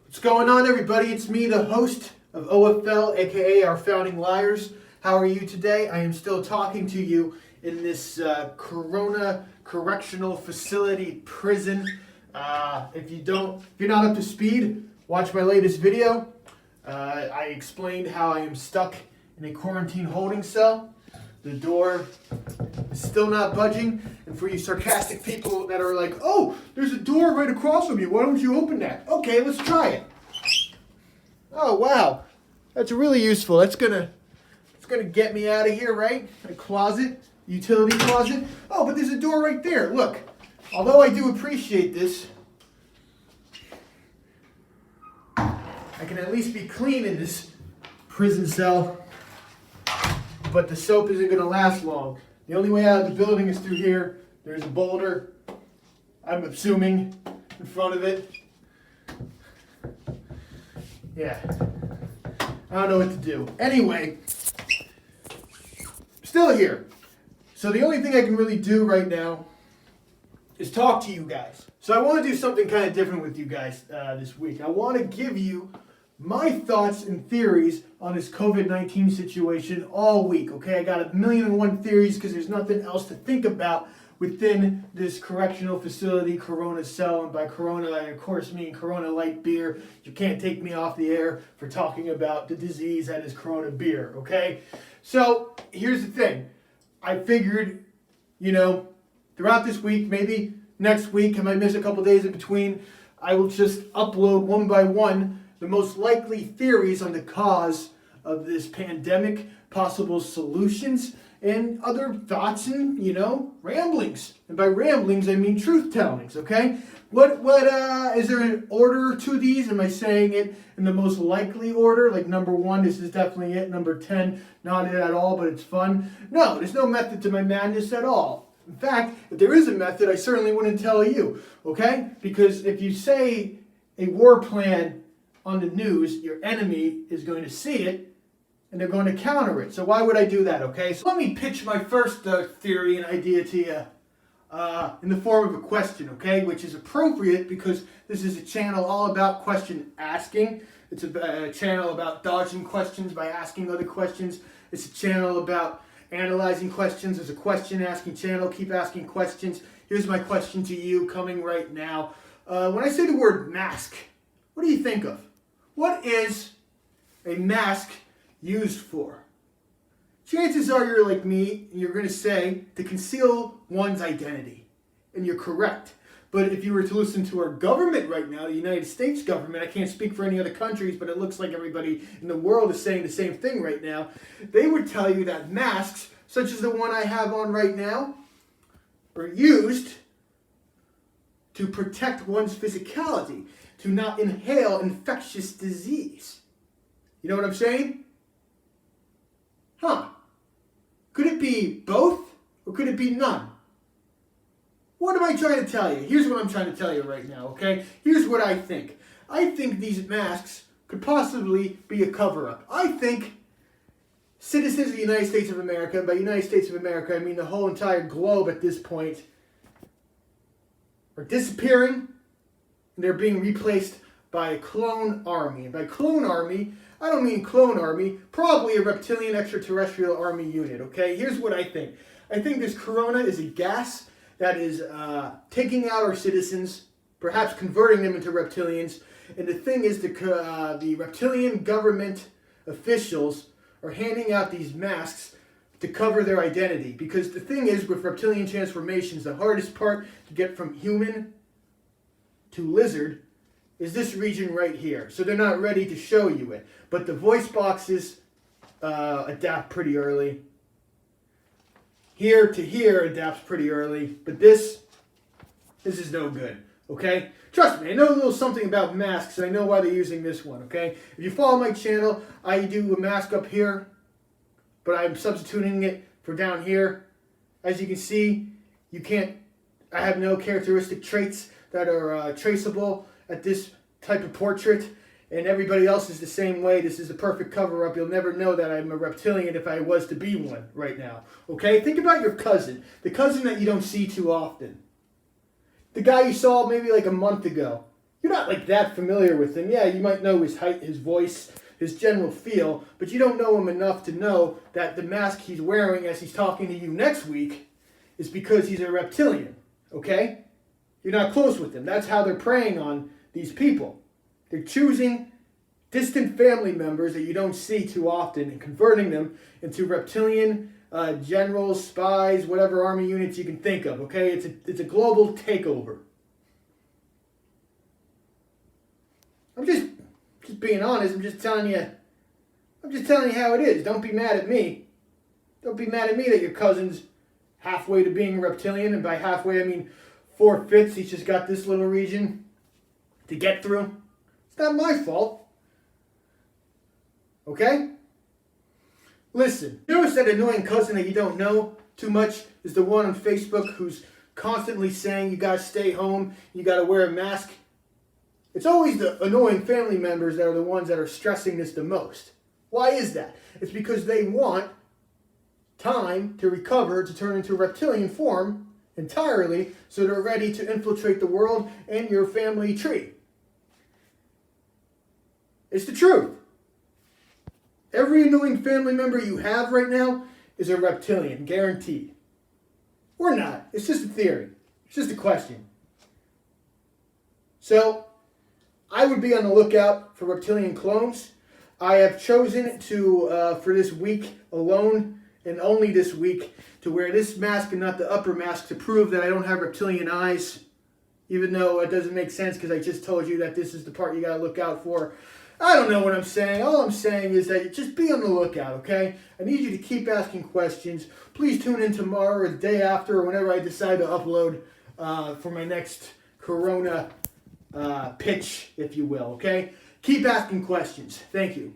What's going on, everybody? It's me, the host of OFL, aka Our Founding Liars. How are you today? I am still talking to you in this Corona Correctional Facility prison. If you're not up to speed, watch my latest video. I explained how I am stuck in a quarantine holding cell. The door is still not budging. And for you sarcastic people that are like, oh, there's a door right across from you. Why don't you open that? Okay, let's try it. Oh, wow. That's really useful. It's gonna get me out of here, right? A closet, utility closet. Oh, but there's a door right there. Look, although I do appreciate this, I can at least be clean in this prison cell. But the soap isn't going to last long. The only way out of the building is through here. There's a boulder, I'm assuming, in front of it. Yeah. I don't know what to do. Anyway, still here. So the only thing I can really do right now is talk to you guys. So I want to do something kind of different with you guys this week. I want to give you my thoughts and theories on this COVID-19 situation all week, okay? I got 1,000,001 theories because there's nothing else to think about within this correctional facility, Corona cell. And by Corona, I of course mean Corona light beer. You can't take me off the air for talking about the disease that is Corona beer, okay? So here's the thing. I figured, throughout this week, maybe next week, I might miss a couple days in between, I will just upload one by one the most likely theories on the cause of this pandemic, possible solutions, and other thoughts and, ramblings. And by ramblings, I mean truth-tellings, okay? What is there an order to these? Am I saying it in the most likely order? Like number 1, this is definitely it. Number 10, not it at all, but it's fun. No, there's no method to my madness at all. In fact, if there is a method, I certainly wouldn't tell you, okay? Because if you say a war plan on the news, your enemy is going to see it and they're going to counter it. So why would I do that, okay? So let me pitch my first theory and idea to you in the form of a question, okay? Which is appropriate because this is a channel all about question asking. It's a channel about dodging questions by asking other questions. It's a channel about analyzing questions. It's a question asking channel. Keep asking questions. Here's my question to you coming right now. When I say the word mask, what do you think of? What is a mask used for? Chances are you're like me and you're going to say to conceal one's identity. And you're correct. But if you were to listen to our government right now, the United States government, I can't speak for any other countries, but it looks like everybody in the world is saying the same thing right now. They would tell you that masks, such as the one I have on right now, are used to protect one's physicality, to not inhale infectious disease. You know what I'm saying? Could it be both or could it be none? What am I trying to tell you? Here's what I'm trying to tell you right now, okay? Here's what I think. I think these masks could possibly be a cover-up. I think citizens of the United States of America, and by United States of America I mean the whole entire globe at this point, are disappearing. They're being replaced by a clone army. And by clone army, I don't mean clone army, probably a reptilian extraterrestrial army unit, okay? Here's what I think. I think this corona is a gas that is taking out our citizens, perhaps converting them into reptilians. And the thing is, the reptilian government officials are handing out these masks to cover their identity. Because the thing is, with reptilian transformations, the hardest part to get from human to lizard is this region right here. So they're not ready to show you it. But the voice boxes adapt pretty early. Here to here adapts pretty early. But this is no good, okay? Trust me, I know a little something about masks, and I know why they're using this one, okay? If you follow my channel, I do a mask up here, but I'm substituting it for down here. As you can see, I have no characteristic traits that are traceable at this type of portrait, and everybody else is the same way. This is a perfect cover-up. You'll never know that I'm a reptilian if I was to be one right now, okay? Think about your cousin, the cousin that you don't see too often, the guy you saw maybe like a month ago. You you're not like that familiar with him. Yeah, you might know his height, his voice, his general feel, but you don't know him enough to know that the mask he's wearing as he's talking to you next week is because he's a reptilian, okay? You're not close with him. That's how they're preying on these people. They're choosing distant family members that you don't see too often and converting them into reptilian generals, spies, whatever army units you can think of, okay? It's a global takeover. I'm just being honest. I'm just telling you how it is. Don't be mad at me. Don't be mad at me that your cousin's halfway to being a reptilian, and by halfway I mean 4/5. He's just got this little region to get through. It's not my fault. Okay? Listen, you notice that annoying cousin that you don't know too much is the one on Facebook who's constantly saying you gotta stay home, you gotta wear a mask. It's always the annoying family members that are the ones that are stressing this the most. Why is that? It's because they want time to recover to turn into reptilian form entirely so they're ready to infiltrate the world and your family tree. It's the truth. Every annoying family member you have right now is a reptilian, guaranteed. Or not. It's just a theory. It's just a question. So, I would be on the lookout for reptilian clones. I have chosen to, for this week alone, and only this week, to wear this mask and not the upper mask to prove that I don't have reptilian eyes, even though it doesn't make sense because I just told you that this is the part you got to look out for. I don't know what I'm saying. All I'm saying is that just be on the lookout, okay? I need you to keep asking questions. Please tune in tomorrow or the day after or whenever I decide to upload for my next Corona pitch, if you will, okay? Keep asking questions. Thank you.